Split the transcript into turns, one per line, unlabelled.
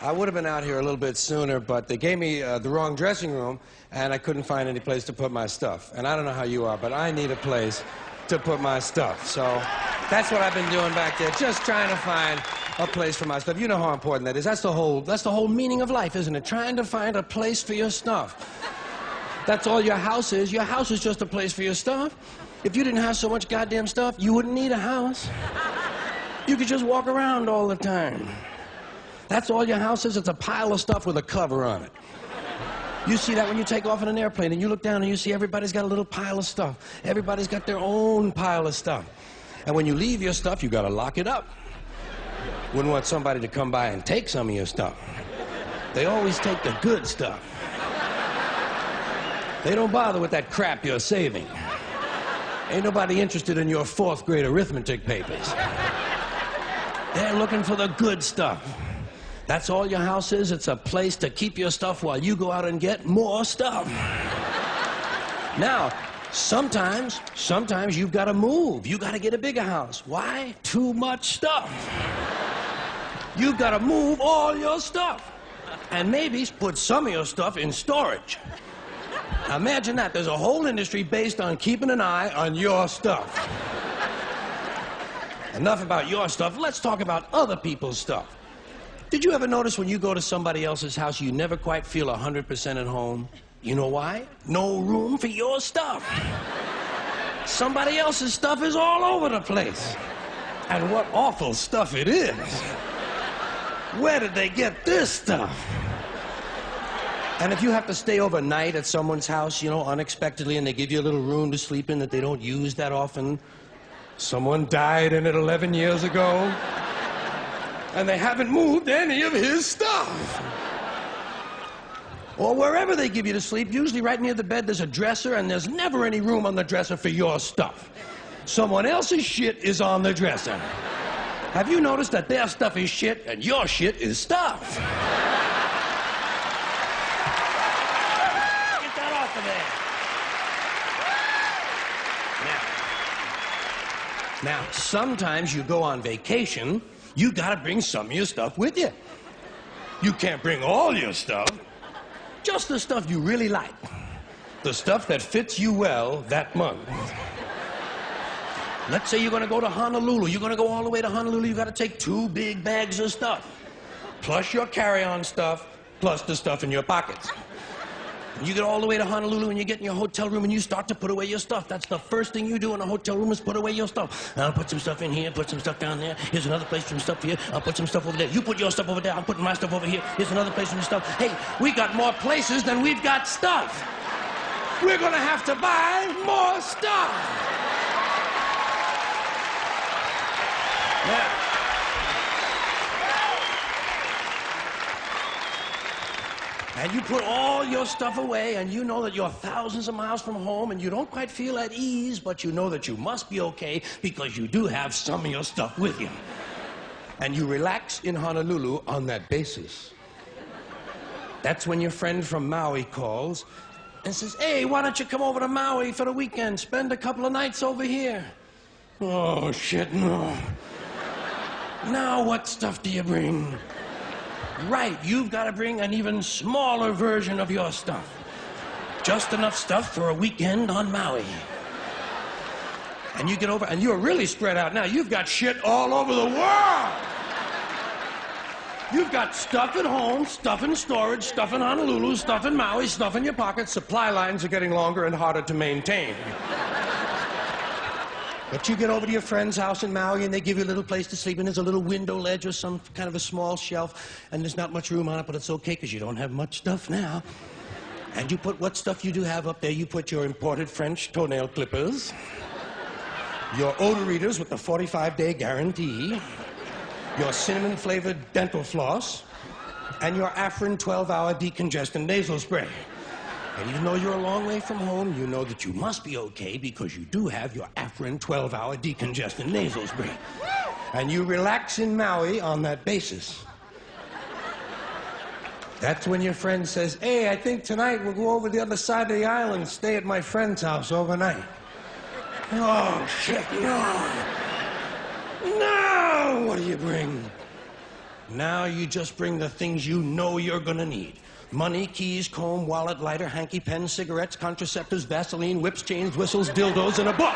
I would have been out here a little bit sooner, but they gave me the wrong dressing room, and I couldn't find any place to put my stuff. And I don't know how you are, but I need a place to put my stuff. So that's what I've been doing back there, just trying to find a place for my stuff. You know how important that is. That's the whole meaning of life, isn't it? Trying to find a place for your stuff. That's all your house is. Your house is just a place for your stuff. If you didn't have so much goddamn stuff, you wouldn't need a house. You could just walk around all the time. That's all your house is. It's a pile of stuff with a cover on it. You see that when you take off in an airplane and you look down and you see everybody's got a little pile of stuff. Everybody's got their own pile of stuff. And when you leave your stuff, you got to lock it up. Wouldn't want somebody to come by and take some of your stuff. They always take the good stuff. They don't bother with that crap you're saving. Ain't nobody interested in your 4th grade arithmetic papers. They're looking for the good stuff. That's all your house is. It's a place to keep your stuff while you go out and get more stuff. Now, sometimes you've got to move. You've got to get a bigger house. Why? Too much stuff. You've got to move all your stuff. And maybe put some of your stuff in storage. Now imagine that. There's a whole industry based on keeping an eye on your stuff. Enough about your stuff. Let's talk about other people's stuff. Did you ever notice when you go to somebody else's house, you never quite feel 100% at home? You know why? No room for your stuff. Somebody else's stuff is all over the place. And what awful stuff it is. Where did they get this stuff? And if you have to stay overnight at someone's house, you know, unexpectedly, and they give you a little room to sleep in that they don't use that often, someone died in it 11 years ago, and they haven't moved any of his stuff. Or wherever they give you to sleep, usually right near the bed, there's a dresser, and there's never any room on the dresser for your stuff. Someone else's shit is on the dresser. Have you noticed that their stuff is shit, and your shit is stuff? Get that off of there. Now, sometimes you go on vacation, you gotta bring some of your stuff with you. You can't bring all your stuff, just the stuff you really like. The stuff that fits you well that month. Let's say you're gonna go to Honolulu. You're gonna go all the way to Honolulu. You gotta take 2 big bags of stuff, plus your carry-on stuff, plus the stuff in your pockets. You get all the way to Honolulu and you get in your hotel room and you start to put away your stuff. That's the first thing you do in a hotel room is put away your stuff. I'll put some stuff in here, put some stuff down there. Here's another place for some stuff here. I'll put some stuff over there. You put your stuff over there. I'm putting my stuff over here. Here's another place for some stuff. Hey, we got more places than we've got stuff. We're gonna have to buy more stuff. Yeah. And you put all your stuff away, and you know that you're thousands of miles from home, and you don't quite feel at ease, but you know that you must be okay because you do have some of your stuff with you. And you relax in Honolulu on that basis. That's when your friend from Maui calls and says, hey, why don't you come over to Maui for the weekend? Spend a couple of nights over here. Oh, shit, no. Now what stuff do you bring? Right, you've got to bring an even smaller version of your stuff. Just enough stuff for a weekend on Maui. And you get over, and you're really spread out now. You've got shit all over the world. You've got stuff at home, stuff in storage, stuff in Honolulu, stuff in Maui, stuff in your pockets. Supply lines are getting longer and harder to maintain. But you get over to your friend's house in Maui and they give you a little place to sleep, and there's a little window ledge or some kind of a small shelf, and there's not much room on it, but it's okay because you don't have much stuff now. And you put what stuff you do have up there. You put your imported French toenail clippers, your odor readers with the 45-day guarantee, your cinnamon-flavored dental floss, and your Afrin 12-hour decongestant nasal spray. And even though you're a long way from home, you know that you must be okay because you do have your Afrin 12-hour decongestant nasal spray. And you relax in Maui on that basis. That's when your friend says, hey, I think tonight we'll go over the other side of the island and stay at my friend's house overnight. Oh, shit, no. No! What do you bring? Now you just bring the things you know you're gonna need. Money, keys, comb, wallet, lighter, hanky, pen, cigarettes, contraceptives, Vaseline, whips, chains, whistles, dildos, and a book.